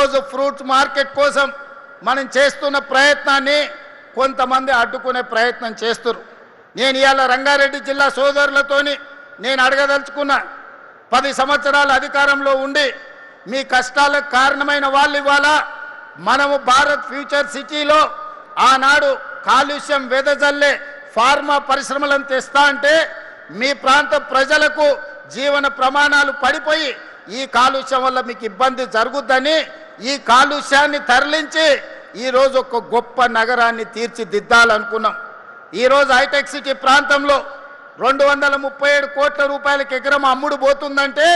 రోజు fruits market కోసం మనం చేస్తున్న ప్రయత్నాన్ని కొంతమంది అడ్డుకునే ప్రయత్నం చేస్తారు. నేను ఇవాళ రంగారెడ్డి జిల్లా సోదరులతోని నేను అడగదలుచుకున్నా, 10 సంవత్సరాల అధికారంలో ఉండి మీ కష్టాలకు కారణమైన వాళ్ళు ఇవాళ మనము భారత్ ఫ్యూచర్ సిటీలో ఆనాడు కాలుష్యం వెదజల్లే ఫార్మా పరిశ్రమలను తెస్తా అంటే మీ ప్రాంత ప్రజలకు జీవన ప్రమాణాలు పడిపోయి ఈ కాలుష్యం వల్ల మీకు ఇబ్బంది జరుగుద్దని ఈ కాలుష్యాన్ని తరలించి ఈరోజు ఒక గొప్ప నగరాన్ని తీర్చిదిద్దాలనుకున్నాం. ఈరోజు హైటెక్ సిటీ ప్రాంతంలో 237 కోట్ల రూపాయలకి ఎకరం అమ్ముడు పోతుందంటే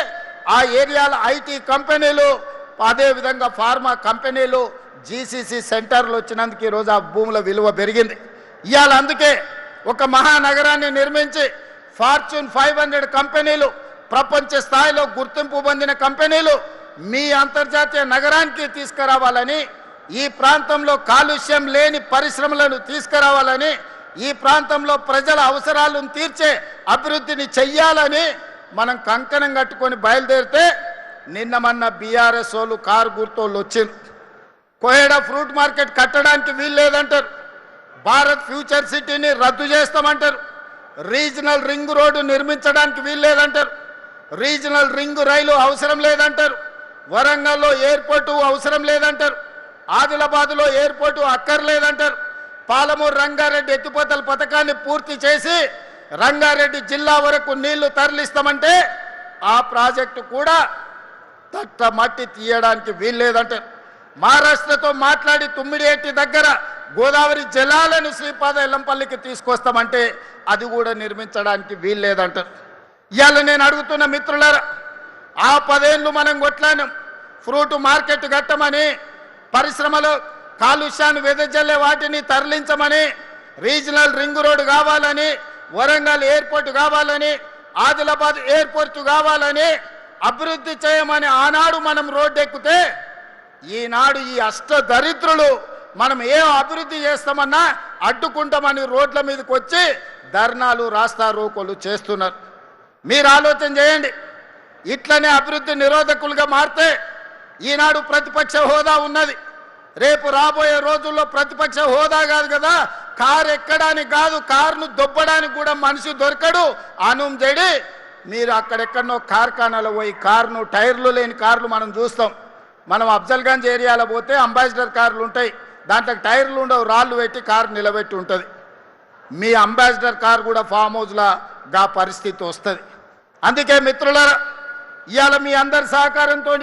ఆ ఏరియాల ఐటీ కంపెనీలు అదేవిధంగా ఫార్మా కంపెనీలు జీసీసీ సెంటర్లు వచ్చినందుకు ఈరోజు ఆ భూముల విలువ పెరిగింది. ఇవాళ అందుకే ఒక మహానగరాన్ని నిర్మించి ఫార్చ్యూన్ 500 కంపెనీలు ప్రపంచ స్థాయిలో గుర్తింపు పొందిన కంపెనీలు మీ అంతర్జాతీయ నగరానికి తీసుకురావాలని, ఈ ప్రాంతంలో కాలుష్యం లేని పరిశ్రమలను తీసుకురావాలని, ఈ ప్రాంతంలో ప్రజల అవసరాలను తీర్చే అభివృద్ధిని చెయ్యాలని మనం కంకణం కట్టుకొని బయలుదేరితే నిన్న మొన్న బీఆర్ఎస్ వాళ్ళు కారు గుర్తోళ్ళు వచ్చారు. కోహెడా ఫ్రూట్ మార్కెట్ కట్టడానికి వీలు లేదంటారు, భారత్ ఫ్యూచర్ సిటీని రద్దు చేస్తామంటారు, రీజనల్ రింగ్ రోడ్డు నిర్మించడానికి వీలు లేదంటారు, రీజనల్ రింగ్ రైలు అవసరం లేదంటారు, వరంగల్లో ఎయిర్పోర్టు అవసరం లేదంటారు, ఆదిలాబాద్లో ఎయిర్పోర్టు అక్కర్లేదంటారు, పాలమూరు రంగారెడ్డి ఎత్తిపోతల పథకాన్ని పూర్తి చేసి రంగారెడ్డి జిల్లా వరకు నీళ్లు తరలిస్తామంటే ఆ ప్రాజెక్టు కూడా తట్ట మట్టి తీయడానికి వీల్లేదంటారు. మహారాష్ట్రతో మాట్లాడి తుమ్మిడియేటి దగ్గర గోదావరి జలాలను శ్రీపాద ఎల్లంపల్లికి తీసుకొస్తామంటే అది కూడా నిర్మించడానికి వీల్లేదంటారు. ఇవాళ నేను అడుగుతున్న మిత్రులారా, ఆ 10 ఏళ్ళు మనం కొట్లానం ఫ్రూట్ మార్కెట్ కట్టమని, పరిశ్రమలో కాలుష్యాన్ని వెదజల్లే వాటిని తరలించమని, రీజనల్ రింగ్ రోడ్డు కావాలని, వరంగల్ ఎయిర్పోర్ట్ కావాలని, ఆదిలాబాద్ ఎయిర్పోర్ట్ కావాలని, అభివృద్ధి చేయమని ఆనాడు మనం రోడ్డు ఎక్కితే ఈనాడు ఈ అష్ట దరిద్రులు మనం ఏం అభివృద్ధి చేస్తామన్నా అడ్డుకుంటామని రోడ్ల మీదకి వచ్చి ధర్నాలు రాస్తా రోకోలు చేస్తున్నారు. మీరు ఆలోచన చేయండి, ఇట్లనే అభివృద్ధి నిరోధకులుగా మారితే ఈనాడు ప్రతిపక్ష హోదా ఉన్నది, రేపు రాబోయే రోజుల్లో ప్రతిపక్ష హోదా కాదు కదా, కారు ఎక్కడానికి కాదు కారును దొబ్బడానికి కూడా మనిషి దొరకడు. అనుం చెడి మీరు అక్కడెక్కడనో కార్ఖానాలో పోయి కారును టైర్లు లేని కార్లు మనం చూస్తాం. మనం అఫ్జల్గంజ్ ఏరియాలో పోతే అంబాసిడర్ కార్లు ఉంటాయి, దాంట్లో టైర్లు ఉండవు, రాళ్ళు పెట్టి కారు నిలబెట్టి ఉంటుంది. మీ అంబాసిడర్ కారు కూడా ఫామ్ హౌస్లాగా పరిస్థితి వస్తుంది. అందుకే మిత్రులారా, ఇవాళ మీ అందరి సహకారంతో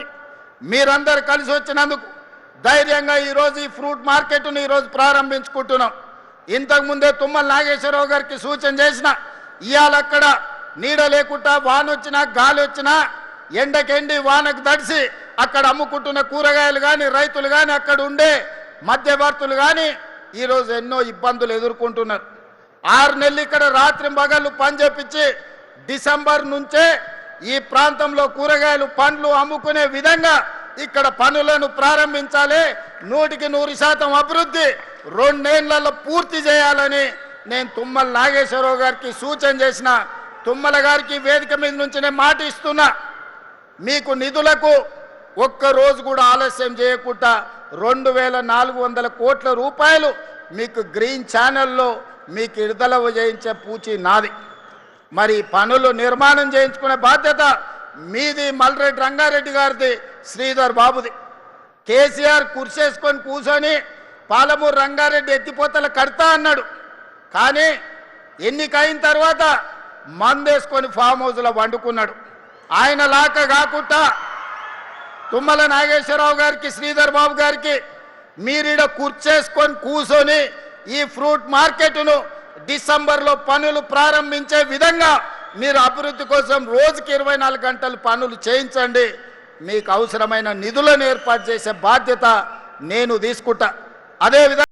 మీరందరూ కలిసి వచ్చినందుకు ధైర్యంగా ఈరోజు ఈ ఫ్రూట్ మార్కెట్ను ఈరోజు ప్రారంభించుకుంటున్నాం. ఇంతకుముందే తుమ్మల నాగేశ్వరరావు గారికి సూచన చేసిన, ఇవాళ అక్కడ నీడ లేకుండా వాన వచ్చినా గాలి వచ్చినా ఎండకెండి వానకు తడిసి అక్కడ అమ్ముకుంటున్న కూరగాయలు కానీ రైతులు కానీ అక్కడ ఉండే మధ్యవర్తులు కానీ ఈరోజు ఎన్నో ఇబ్బందులు ఎదుర్కొంటున్నారు. 6 నెలలు ఇక్కడ రాత్రి పగళ్ళు పని చేపించి డిసెంబర్ నుంచే ఈ ప్రాంతంలో కూరగాయలు పండ్లు అమ్ముకునే విధంగా ఇక్కడ పనులను ప్రారంభించాలి. 100% అభివృద్ధి 2 ఏళ్లలో పూర్తి చేయాలని నేను తుమ్మల నాగేశ్వరరావు గారికి సూచన చేసిన. తుమ్మల గారికి వేదిక మీద నుంచి నేను మాట ఇస్తున్నా, మీకు నిధులకు ఒక్క రోజు కూడా ఆలస్యం చేయకుండా 2400 కోట్ల రూపాయలు మీకు గ్రీన్ ఛానల్లో మీకు విడుదల చేయించే పూచి నాది. మరి పనులు నిర్మాణం చేయించుకునే బాధ్యత మీది, మల్రెడ్డి రంగారెడ్డి గారిది, శ్రీధర్ బాబుది. కేసీఆర్ కుర్చేసుకొని కూర్చొని పాలమూరు రంగారెడ్డి ఎత్తిపోతల కడతా అన్నాడు, కానీ ఎన్నికైన తర్వాత మందేసుకొని ఫామ్ హౌస్లో వండుకున్నాడు. ఆయన లాక కాకుండా తుమ్మల నాగేశ్వరరావు గారికి శ్రీధర్ బాబు గారికి మీరీడ కుర్చేసుకొని కూర్చొని ఈ ఫ్రూట్ మార్కెట్ను డిసెంబర్లో పనులు ప్రారంభించే విధంగా మీరు అభివృద్ధి కోసం రోజుకి 24 గంటలు పనులు చేయించండి. మీకు అవసరమైన నిధులను ఏర్పాటు చేసే బాధ్యత నేను తీసుకుంటా. అదేవిధంగా